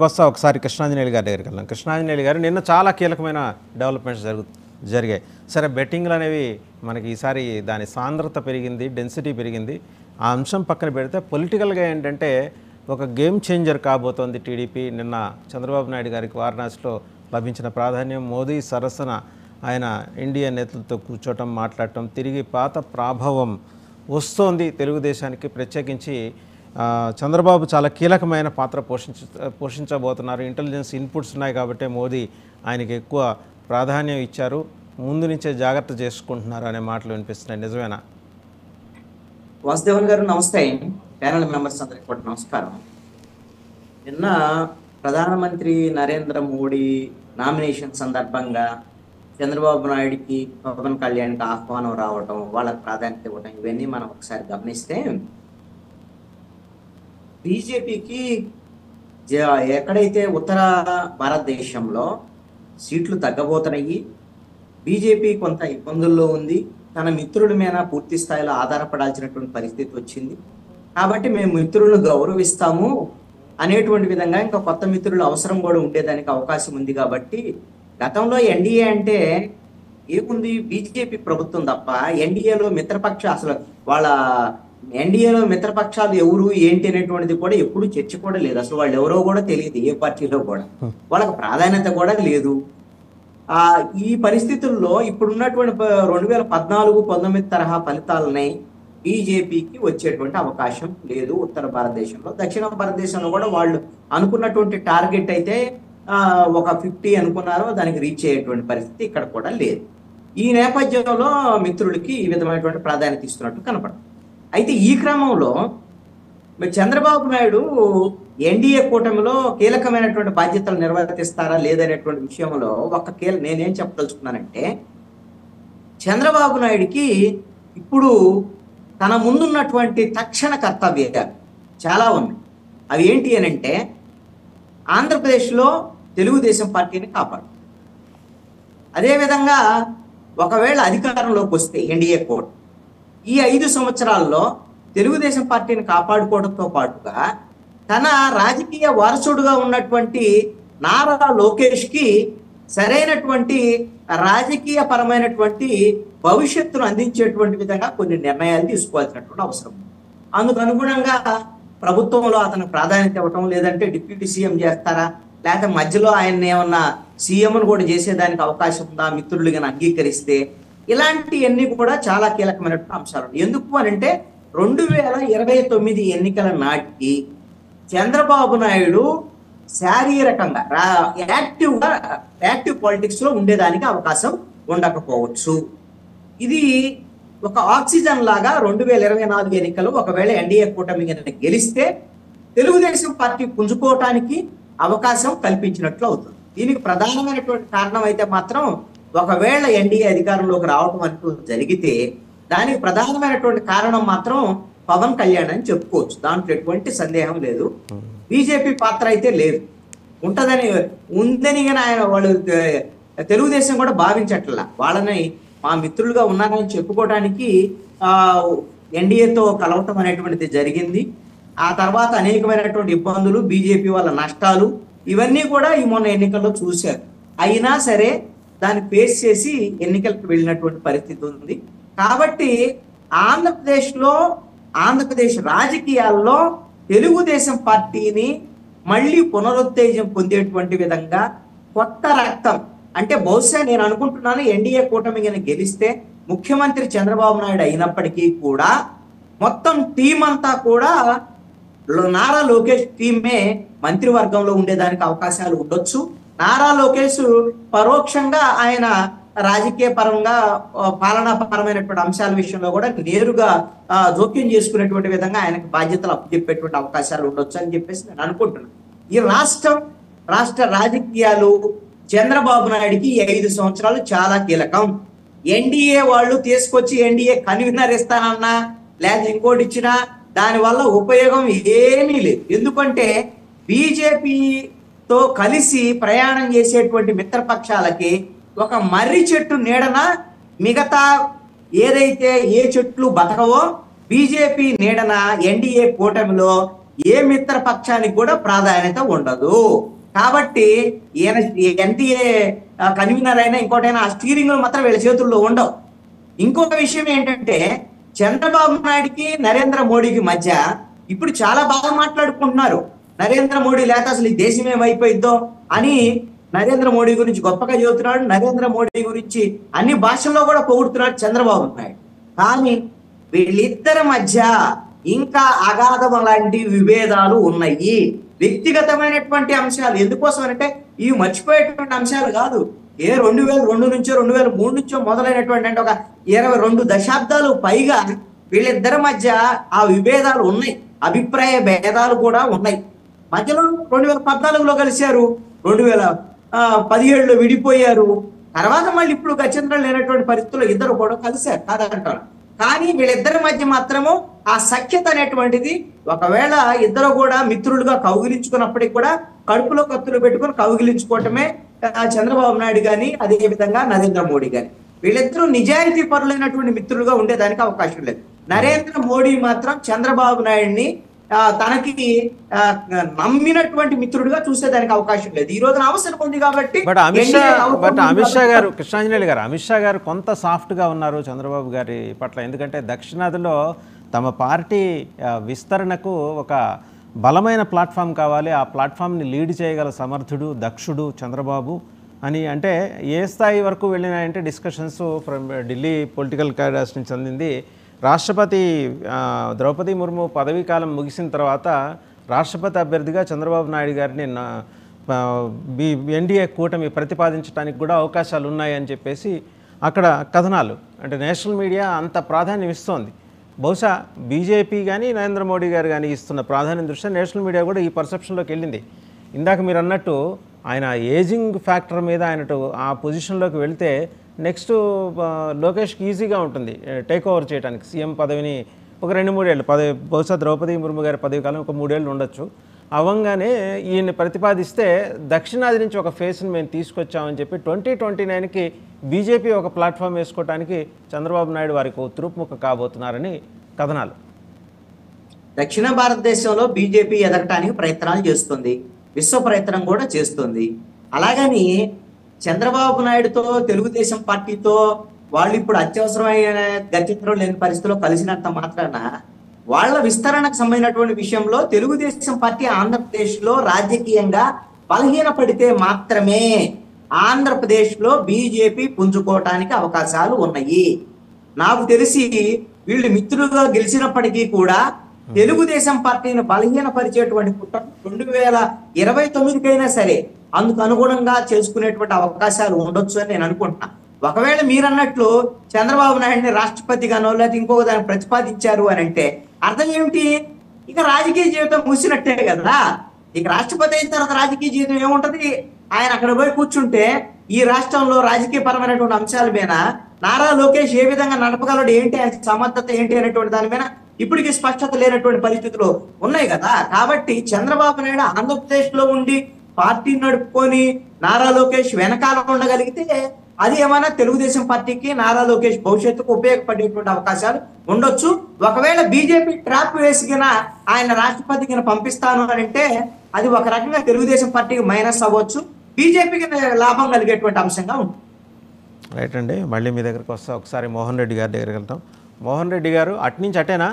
వస్తా ఒకసారి కృష్ణాంజనేయులు గారి దగ్గరికి వెళ్దాం. కృష్ణాంజనేయులు గారు నిన్న చాలా కీలకమైన డెవలప్మెంట్స్ జరిగాయి. సరే, బెట్టింగ్లు అనేవి మనకి ఈసారి దాని సాంద్రత పెరిగింది, డెన్సిటీ పెరిగింది. ఆ అంశం పక్కన పెడితే పొలిటికల్గా ఏంటంటే ఒక గేమ్ చేంజర్ కాబోతోంది టీడీపీ. నిన్న చంద్రబాబు నాయుడు గారికి వారణాసిలో లభించిన ప్రాధాన్యం, మోదీ సరసన ఆయన ఇండియా నేతలతో కూర్చోవటం, మాట్లాడటం, తిరిగి పాత ప్రభావం వస్తోంది తెలుగుదేశానికి. ప్రత్యేకించి చంద్రబాబు చాలా కీలకమైన పాత్ర పోషించబోతున్నారు. ఇంటెలిజెన్స్ ఇన్పుట్స్ ఉన్నాయి కాబట్టి మోదీ ఆయనకి ఎక్కువ ప్రాధాన్యం ఇచ్చారు, ముందు నుంచే జాగ్రత్త చేసుకుంటున్నారు అనే మాటలు వినిపిస్తున్నాయి. నిజమేనా? వాసుదేవన్ గారు నమస్తే. ప్యానల్ మెంబర్స్ అందరికి కూడా నమస్కారం. నిన్న ప్రధానమంత్రి నరేంద్ర మోడీ నామినేషన్ సందర్భంగా చంద్రబాబు నాయుడికి, పవన్ కళ్యాణ్కి ఆహ్వానం రావటం, వాళ్ళకి ప్రాధాన్యత ఇవ్వటం, ఇవన్నీ మనం ఒకసారి గమనిస్తే బీజేపీకి ఎక్కడైతే ఉత్తర భారతదేశంలో సీట్లు తగ్గబోతున్నాయి, బీజేపీ కొంత ఇబ్బందుల్లో ఉంది, తన మిత్రుడి మీద పూర్తి స్థాయిలో ఆధారపడాల్సినటువంటి పరిస్థితి వచ్చింది. కాబట్టి మేము మిత్రులను గౌరవిస్తాము అనేటువంటి విధంగా ఇంకా కొత్త మిత్రులు అవసరం కూడా ఉండేదానికి అవకాశం ఉంది. కాబట్టి గతంలో ఎన్డీఏ అంటే ఏముంది, బీజేపీ ప్రభుత్వం తప్ప ఎన్డీఏలో మిత్రపక్ష అసలు వాళ్ళ ఎన్డీఏలో మిత్రపక్షాలు ఎవరు ఏంటి అనేటువంటిది కూడా ఎప్పుడు చర్చ కూడా లేదు. అసలు వాళ్ళు ఎవరో కూడా తెలియదు, ఏ పార్టీలో కూడా వాళ్ళకి ప్రాధాన్యత కూడా లేదు. ఈ పరిస్థితుల్లో ఇప్పుడున్నటువంటి 2014-19 తరహా ఫలితాలని బీజేపీకి వచ్చేటువంటి అవకాశం లేదు ఉత్తర భారతదేశంలో. దక్షిణ భారతదేశంలో కూడా వాళ్ళు అనుకున్నటువంటి టార్గెట్ అయితే ఒక 50 అనుకున్నారో దానికి రీచ్ అయ్యేటువంటి పరిస్థితి ఇక్కడ కూడా లేదు. ఈ నేపథ్యంలో మిత్రులకి ఈ విధమైనటువంటి ప్రాధాన్యత ఇస్తున్నట్టు కనపడుతుంది. అయితే ఈ క్రమంలో చంద్రబాబు నాయుడు ఎన్డీఏ కూటమిలో కీలకమైనటువంటి బాధ్యతలు నిర్వర్తిస్తారా లేదనేటువంటి విషయంలో నేనేం చెప్పదలుచుకున్నానంటే, చంద్రబాబు నాయుడికి ఇప్పుడు తన ముందున్నటువంటి తక్షణ కర్తవ్యాలు చాలా ఉన్నాయి. అవి ఏంటి అని అంటే, ఆంధ్రప్రదేశ్లో తెలుగుదేశం పార్టీని కాపాడు, అదేవిధంగా ఒకవేళ అధికారంలోకి వస్తే ఎన్డీఏ కూటమి ఈ 5 సంవత్సరాల్లో తెలుగుదేశం పార్టీని కాపాడుకోవడంతో పాటుగా తన రాజకీయ వారసుడుగా ఉన్నటువంటి నారా లోకేష్కి సరైనటువంటి రాజకీయ పరమైనటువంటి భవిష్యత్తును అందించేటువంటి విధంగా కొన్ని నిర్ణయాలు తీసుకోవాల్సినటువంటి అవసరం. అందుకు అనుగుణంగా ప్రభుత్వంలో అతనికి ప్రాధాన్యత ఇవ్వటం, లేదంటే డిప్యూటీ సీఎం చేస్తారా, లేకపోతే మధ్యలో ఆయన ఏమన్నా సీఎంను కూడా చేసేదానికి అవకాశం ఉందా మిత్రులుగా అంగీకరిస్తే, ఇలాంటివన్నీ కూడా చాలా కీలకమైనటువంటి అంశాలు. ఎందుకు అని అంటే 2029 ఎన్నికల నాటికి చంద్రబాబు నాయుడు శారీరకంగా యాక్టివ్ పాలిటిక్స్ లో ఉండేదానికి అవకాశం ఉండకపోవచ్చు. ఇది ఒక ఆక్సిజన్ లాగా 2024 ఎన్నికలు ఒకవేళ ఎన్డీఏ కూటమి గెలిస్తే తెలుగుదేశం పార్టీ పుంజుకోవటానికి అవకాశం కల్పించినట్లు అవుతుంది. దీనికి ప్రధానమైనటువంటి కారణం అయితే మాత్రం, ఒకవేళ ఎన్డీఏ అధికారంలోకి రావడం అంటూ జరిగితే దానికి ప్రధానమైనటువంటి కారణం మాత్రం పవన్ కళ్యాణ్ అని చెప్పుకోవచ్చు. దాంట్లో ఎటువంటి సందేహం లేదు. బీజేపీ పాత్ర అయితే లేదు, ఉందని కానీ ఆయన వాళ్ళు తెలుగుదేశం కూడా భావించట్లా. వాళ్ళని మా మిత్రులుగా ఉన్నారని చెప్పుకోవడానికి ఎన్డీఏతో కలవటం అనేటువంటిది జరిగింది. ఆ తర్వాత అనేకమైనటువంటి ఇబ్బందులు, బీజేపీ వాళ్ళ నష్టాలు, ఇవన్నీ కూడా ఈ మొన్న ఎన్నికల్లో చూశారు. అయినా సరే దాన్ని ఫేస్ చేసి ఎన్నికలకు వెళ్ళినటువంటి పరిస్థితి ఉంది. కాబట్టి ఆంధ్రప్రదేశ్ రాజకీయాల్లో తెలుగుదేశం పార్టీని మళ్ళీ పునరుత్తేజం పొందేటువంటి విధంగా కొత్త రక్తం, అంటే బహుశా నేను అనుకుంటున్నాను ఎన్డీఏ కూటమి గెలిస్తే ముఖ్యమంత్రి చంద్రబాబు నాయుడు అయినప్పటికీ కూడా మొత్తం టీం అంతా కూడా నారా లోకేష్ టీమే మంత్రివర్గంలో ఉండేదానికి అవకాశాలు ఉండొచ్చు. నారా లోకేష్ పరోక్షంగా ఆయన రాజకీయ పరంగా పాలనాపరమైనటువంటి అంశాల విషయంలో కూడా నేరుగా జోక్యం చేసుకునేటువంటి విధంగా ఆయనకు బాధ్యతలు అప్పచెప్పేటువంటి అవకాశాలు ఉండొచ్చు అని చెప్పేసి నేను అనుకుంటున్నాను. ఈ రాష్ట్ర రాజకీయాలు చంద్రబాబు నాయుడికి 5 సంవత్సరాలు చాలా కీలకం. ఎన్డీఏ వాళ్ళు తీసుకొచ్చి ఎన్డీఏ కన్వీనర్ ఇస్తానన్నా లేదా ఇంకోటి ఇచ్చినా దానివల్ల ఉపయోగం ఏమీ లేదు. ఎందుకంటే బీజేపీతో కలిసి ప్రయాణం చేసేటువంటి మిత్రపక్షాలకి ఒక మర్రి చెట్టు నీడన మిగతా ఏ చెట్లు బతకవో బీజేపీ నీడన ఎన్డీఏ కూటమిలో ఏ మిత్ర పక్షానికి కూడా ప్రాధాన్యత ఉండదు. కాబట్టి ఈయన ఎన్టీఏ కన్వీనర్ అయినా ఇంకోటైనా ఆ స్టీరింగ్ మాత్రం వీళ్ళ చేతుల్లో ఉండవు. ఇంకొక విషయం ఏంటంటే చంద్రబాబు నాయుడికి నరేంద్ర మోడీకి మధ్య ఇప్పుడు చాలా బాగా మాట్లాడుకుంటున్నారు. నరేంద్ర మోడీ లేకపోతే అసలు ఈ దేశం ఏమైపోయిద్దో అని నరేంద్ర మోడీ గురించి గొప్పగా చెబుతున్నాడు. నరేంద్ర మోడీ గురించి అన్ని భాషల్లో కూడా పొగుడుతున్నాడు చంద్రబాబు నాయుడు. కానీ వీళ్ళిద్దరి మధ్య ఇంకా అగాధం లాంటి విభేదాలు ఉన్నాయి. వ్యక్తిగతమైనటువంటి అంశాలు. ఎందుకోసం అంటే ఇవి మర్చిపోయేటువంటి అంశాలు కాదు. 2002 నుంచో 2003 నుంచో మొదలైనటువంటి అంటే ఒక 22 దశాబ్దాలు పైగా వీళ్ళిద్దరి మధ్య ఆ విభేదాలు ఉన్నాయి. అభిప్రాయ భేదాలు కూడా ఉన్నాయి. మధ్యలో 2014లో కలిశారు, 2017లో విడిపోయారు. తర్వాత మళ్ళీ ఇప్పుడు గత్యంతరం లేనటువంటి పరిస్థితుల్లో ఇద్దరు కూడా కలిశారు కాదంటారు. కానీ వీళ్ళిద్దరి మధ్య మాత్రము ఆ సఖ్యత అనేటువంటిది, ఒకవేళ ఇద్దరు కూడా మిత్రులుగా కౌగిలించుకున్నప్పటికీ కూడా కడుపులో కత్తులు పెట్టుకుని కౌగిలించుకోవటమే చంద్రబాబు నాయుడు గాని అదే విధంగా నరేంద్ర మోడీ గాని. వీళ్ళిద్దరూ నిజాయితీ పరులైనటువంటి మిత్రులుగా ఉండేదానికి అవకాశం లేదు. నరేంద్ర మోడీ మాత్రం చంద్రబాబు నాయుడిని తనకి నమ్మినటువంటి మిత్రుడిగా చూసేదానికి అవకాశం లేదు. ఈ రోజున అవసరం ఉంది కాబట్టి. బట్ అమిత్ షా గారు, కృష్ణాంజనేయులు గారు, అమిత్ షా గారు కొంత సాఫ్ట్గా ఉన్నారు చంద్రబాబు గారి పట్ల. ఎందుకంటే దక్షిణాదిలో తమ పార్టీ విస్తరణకు ఒక బలమైన ప్లాట్ఫామ్ కావాలి, ఆ ప్లాట్ఫామ్ని లీడ్ చేయగల సమర్థుడు దక్షుడు చంద్రబాబు అని. అంటే ఏ స్థాయి వరకు వెళ్ళినాయంటే discussions from Delhi political cadres నుంచి అందింది. రాష్ట్రపతి ద్రౌపది ముర్ము పదవీ కాలం ముగిసిన తర్వాత రాష్ట్రపతి అభ్యర్థిగా చంద్రబాబు నాయుడు గారిని ఎన్డీఏ కూటమి ప్రతిపాదించడానికి కూడా అవకాశాలు ఉన్నాయని చెప్పేసి అక్కడ కథనాలు, అంటే నేషనల్ మీడియా అంత ప్రాధాన్యం ఇస్తోంది. బహుశా బీజేపీ కానీ నరేంద్ర మోడీ గారు కానీ ఇస్తున్న ప్రాధాన్యం దృష్ట్యా నేషనల్ మీడియా కూడా ఈ పర్సెప్షన్లోకి వెళ్ళింది. ఇందాక మీరు అన్నట్టు ఆయన ఏజింగ్ ఫ్యాక్టర్ మీద ఆయన ఆ పొజిషన్లోకి వెళ్తే నెక్స్ట్ లోకేష్కి ఈజీగా ఉంటుంది టేక్ ఓవర్ చేయడానికి సీఎం పదవిని. ఒక 2-3 ఏళ్ళు బహుశా ద్రౌపది ముర్ము గారి పదవి కాలం ఒక 3 ఏళ్ళు ఉండొచ్చు. అవంగానే ఈయన ప్రతిపాదిస్తే దక్షిణాది నుంచి ఒక ఫేస్ని మేము తీసుకొచ్చామని చెప్పి 2029కి బీజేపీ ఒక ప్లాట్ఫామ్ వేసుకోవడానికి చంద్రబాబు నాయుడు వారికి ఉత్తరూపుముఖ కాబోతున్నారని కథనాలు. దక్షిణ భారతదేశంలో బీజేపీ ఎదగటానికి ప్రయత్నాలు చేస్తుంది, విశ్వ ప్రయత్నం కూడా చేస్తుంది. అలాగని చంద్రబాబు నాయుడుతో తెలుగుదేశం పార్టీతో వాళ్ళు ఇప్పుడు అత్యవసరమైన గత్యంతరం లేని పరిస్థితిలో కలిసినంత మాత్రాన వాళ్ళ విస్తరణకు సంబంధించినటువంటి విషయంలో తెలుగుదేశం పార్టీ ఆంధ్రప్రదేశ్లో రాజకీయంగా బలహీనపడితే మాత్రమే ఆంధ్రప్రదేశ్లో బీజేపీ పుంజుకోవటానికి అవకాశాలు ఉన్నాయి. నాకు తెలిసి వీళ్ళు మిత్రులుగా గెలిచినప్పటికీ కూడా తెలుగుదేశం పార్టీని బలహీనపరిచేటువంటి కుట్ర 2029కైనా సరే అందుకు అనుగుణంగా చేసుకునేటువంటి అవకాశాలు ఉండొచ్చు అని నేను అనుకుంటున్నా. ఒకవేళ మీరన్నట్లు చంద్రబాబు నాయుడిని రాష్ట్రపతిగానో లేదా ఇంకొక దాన్ని ప్రతిపాదించారు అని అంటే అర్థం ఏమిటి? ఇక రాజకీయ జీవితం ముగిసినట్టే కదా. ఇక రాష్ట్రపతి అయిన తర్వాత రాజకీయ జీవితం ఏముంటది? ఆయన అక్కడ పోయి కూర్చుంటే ఈ రాష్ట్రంలో రాజకీయ పరమైనటువంటి అంశాల మీద నారా లోకేష్ ఏ విధంగా నడపగలడు, ఏంటి ఆయన సమర్థత ఏంటి అనేటువంటి దాని మీద ఇప్పటికీ స్పష్టత లేనటువంటి పరిస్థితులు ఉన్నాయి కదా. కాబట్టి చంద్రబాబు నాయుడు ఆంధ్రప్రదేశ్ లో ఉండి పార్టీ నడుపుకొని నారా లోకేష్ వెనకాల ఉండగలిగితే అది ఏమైనా తెలుగుదేశం పార్టీకి నారా లోకేష్ భవిష్యత్తుకు ఉపయోగపడేటువంటి అవకాశాలు ఉండొచ్చు. ఒకవేళ బీజేపీ ట్రాప్ వేసిగిన ఆయన రాష్ట్రపతికి పంపిస్తాను అని అంటే అది ఒక రకంగా తెలుగుదేశం పార్టీకి మైనస్ అవ్వచ్చు, బీజేపీకి లాభం కలిగేటువంటి అంశంగా ఉంటుంది. రైట్ అండి, మళ్ళీ మీ దగ్గరకు వస్తా. ఒకసారి మోహన్ రెడ్డి గారి దగ్గరికి వెళ్తాం. మోహన్ రెడ్డి గారు అటు నుంచి అటేనా?